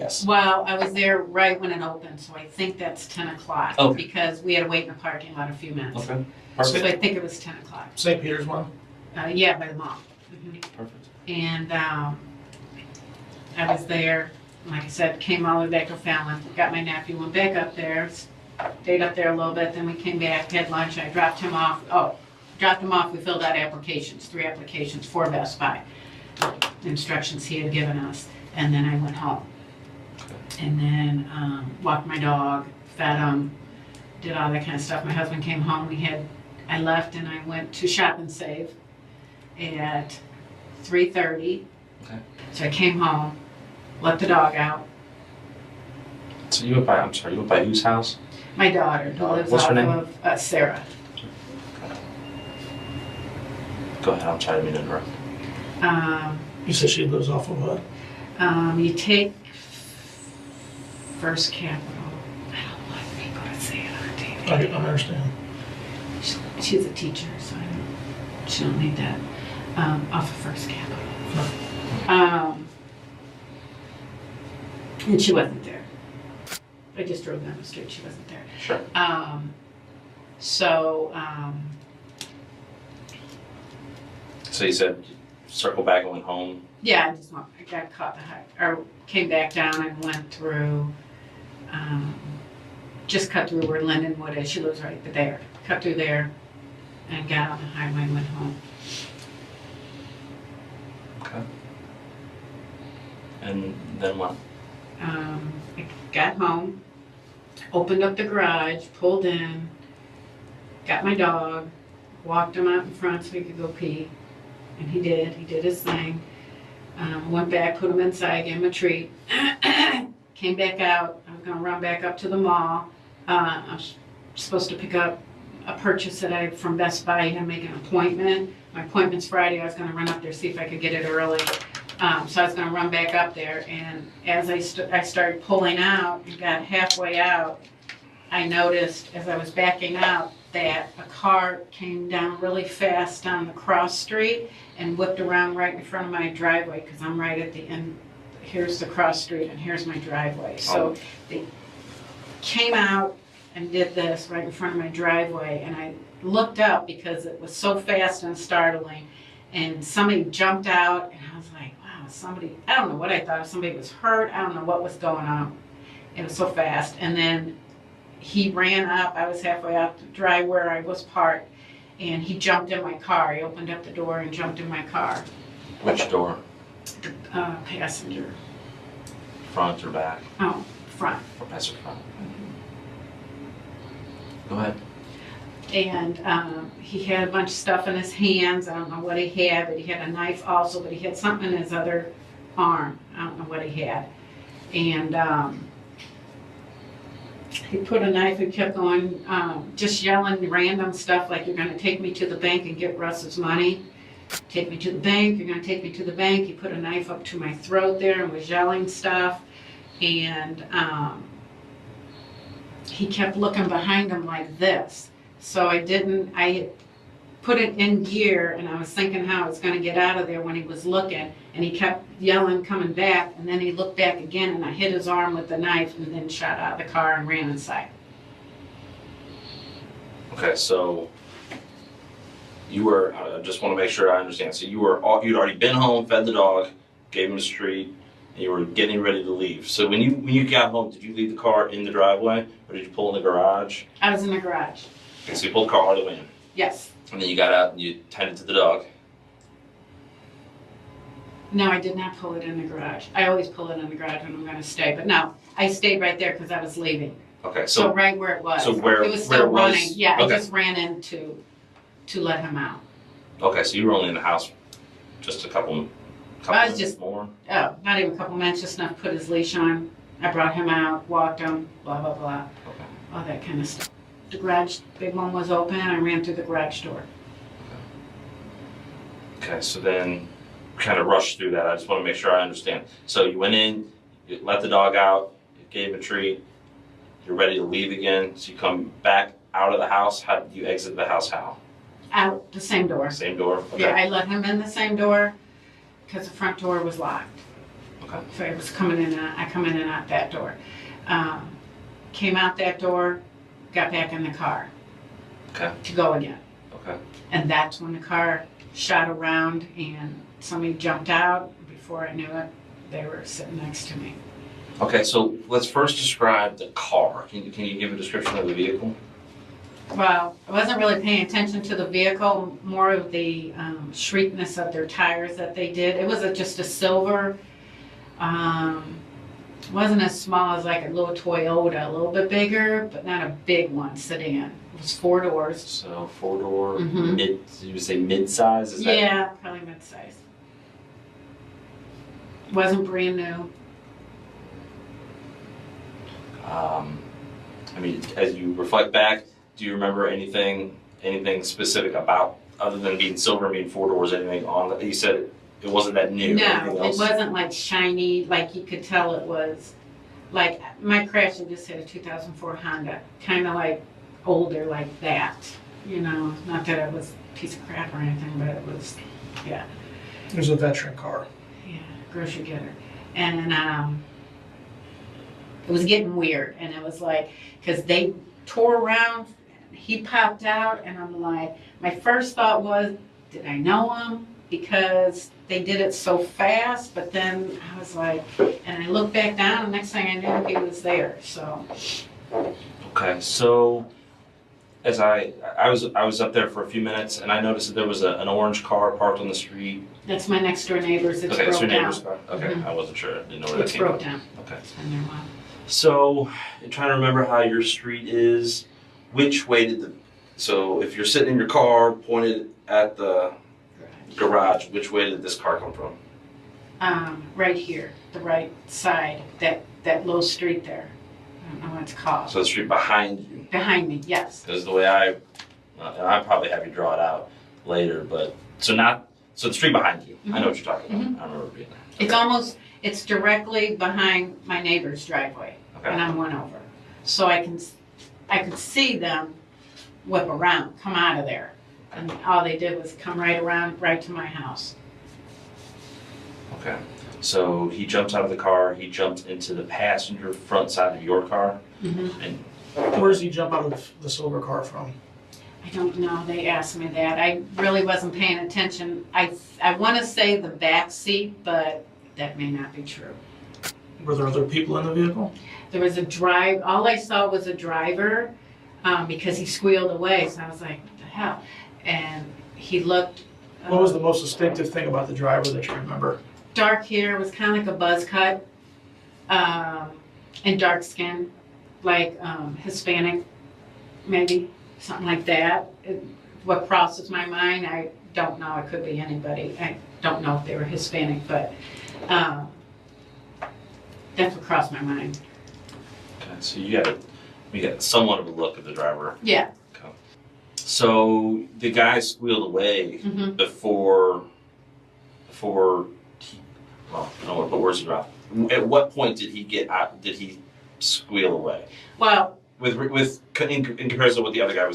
Yes. Well, I was there right when it opened, so I think that's 10 o'clock. Oh. Because we had to wait in the parking lot a few minutes. Okay. So Perfect. I think it was 10 o'clock. St. Peter's one? Yeah, by the mall. Mhm. Perfect. And I was there, like I said, came all the way back to Fallon, got my nephew, went back up there, stayed up there a little bit, then we came back, had lunch, I dropped him off. We filled out applications, 3 applications for Best Buy. Instructions he had given us, and then I went home. And then walked my dog, fed him, did all that kind of stuff. My husband came home, I left and I went to Shop and Save at 3:30. Okay. So I came home, let the dog out. So you went by whose house? My daughter, who lives What's her off name? of Sarah. Go ahead, I'm sorry, I didn't mean to interrupt. You said she lives off of what? You take First Capital. I don't want people to say it on TV. I understand. She's a teacher, so she don't need that. Off of First Capital. And she wasn't there. I just drove down the street, she wasn't there. Sure. So you said circle back and went home. Yeah, I got caught or came back down and went through, just cut through where Lindenwood is. She lives right there. Cut through there and got on the highway and went home. Okay. And then what? I got home, opened up the garage, pulled in, got my dog, walked him out in front so he could go pee. And he did his thing. Went back, put him inside, gave him a treat. Came back out, I was gonna run back up to the mall. I was supposed to pick up a purchase that I had from Best Buy and make an appointment. My appointment's Friday, I was gonna run up there, see if I could get it early. So I was gonna run back up there, and as I started pulling out and got halfway out, I noticed as I was backing out that a car came down really fast down the cross street and whipped around right in front of my driveway, because I'm right at the end. Here's the cross street and here's my driveway. So they came out and did this right in front of my driveway, and I looked up because it was so fast and startling, and somebody jumped out, and I was like, wow, somebody, I don't know what I thought, if somebody was hurt, I don't know what was going on. It was so fast. And then he ran up, I was halfway out the drive where I was parked, and he jumped in my car. He opened up the door and jumped in my car. Which door? Passenger. Front or back? Oh, front. Or passenger front? Go ahead. And he had a bunch of stuff in his hands. I don't know what he had, but he had a knife also, but he had something in his other arm. I don't know what he had. And he put a knife and kept going, just yelling random stuff like, you're gonna take me to the bank and get Russ's money. Take me to the bank, you're gonna take me to the bank. He put a knife up to my throat there and was yelling stuff. And he kept looking behind him like this. So I put it in gear, and I was thinking how I was gonna get out of there when he was looking, and he kept yelling, coming back, and then he looked back again, and I hit his arm with the knife and then shot out of the car and ran inside. Okay, so you were, I just want to make sure I understand. So you'd already been home, fed the dog, gave him a treat, and you were getting ready to leave. So when you got home, did you leave the car in the driveway, or did you pull in the garage? I was in the garage. Okay, so you pulled the car all the way in. Yes. And then you got out and you tended to the dog. No, I did not pull it in the garage. I always pull it in the garage when I'm gonna stay, but no, I stayed right there because I was leaving. Okay, So right where it was. So where it was still where it was, running. Yeah, okay. I just ran in to let him out. Okay, so you were only in the house just a couple minutes more? Oh, not even a couple minutes, just enough to put his leash on. I brought him out, walked him, blah, blah, blah. Okay. All that kind of stuff. The garage, big one was open, I ran through the garage door. Okay, so then kind of rushed through that. I just want to make sure I understand. So you went in, you let the dog out, you gave him a treat, you're ready to leave again, so you come back out of the house. How did you exit the house? How? Out the same door. Same door? Okay. Yeah, I let him in the same door because the front door was locked. Okay. So I was coming in, I come in and out that door. Came out that door, got back in the car. Okay. To go again. Okay. And that's when the car shot around and somebody jumped out. Before I knew it, they were sitting next to me. Okay, so let's first describe the car. Can you give a description of the vehicle? Well, I wasn't really paying attention to the vehicle, more of the shriekness of their tires that they did. It was just a silver, wasn't as small as like a little Toyota, a little bit bigger, but not a big one sedan. It was 4 doors. So 4-door, Mhm. you would say mid-size? Is that? Yeah, probably mid-size. Wasn't brand new. I mean, as you reflect back, do you remember anything specific about, other than being silver, being 4 doors, anything on it? You said it wasn't that new. Anything No, it else? wasn't like shiny, like you could tell it was, like my crash had just hit a 2004 Honda, kind of like older like that, you know, not that it was a piece of crap or anything, but it was, yeah. It was a veteran car. Yeah, grocery getter. And it was getting weird. And it was like, because they tore around, he popped out, and I'm like, my first thought was, did I know him? Because they did it so fast, but then I was like, and I looked back down, and next thing I knew, he was there, so. Okay, so as I was up there for a few minutes, and I noticed that there was an orange car parked on the street. That's my next door neighbor's, it's Okay, that's broke your neighbor's down. car? Okay, Mhm. I wasn't sure. I didn't know where that It's came broke from. down. Okay. It's been there a while. So, I'm trying to remember how your street is. Which way so if you're sitting in your car pointed at the garage, which way did this car come from? Right here, the right side, that little street there. I don't know what it's called. So the street behind you. Behind me, yes. Because the way and I probably have you draw it out later, but so the street behind you. I know what you're talking about. I remember being there. It's directly behind my neighbor's driveway, Okay. and I'm one over. So I could see them whip around, come out of there. And all they did was come right around, right to my house. Okay. So he jumps out of the car. He jumps into the passenger front side of your car. Mm-hmm. And Where does he jump out of the silver car from? I don't know, they asked me that. I really wasn't paying attention. I want to say the back seat, but that may not be true. Were there other people in the vehicle? There was all I saw was a driver, because he squealed away, so I was like, what the hell? And he looked. What was the most distinctive thing about the driver that you remember? Dark hair, was kind of like a buzz cut, and dark skin, like Hispanic, maybe, something like that. What crosses my mind, I don't know, it could be anybody. I don't know if they were Hispanic, but that's what crossed my mind. okay, so you got somewhat of a look at the driver. Yeah. Okay. So the guy squealed away Mm-hmm. before he, well, I don't want to put words in his mouth. At what point did he get out? Did he squeal away? Well, In comparison to what the other guy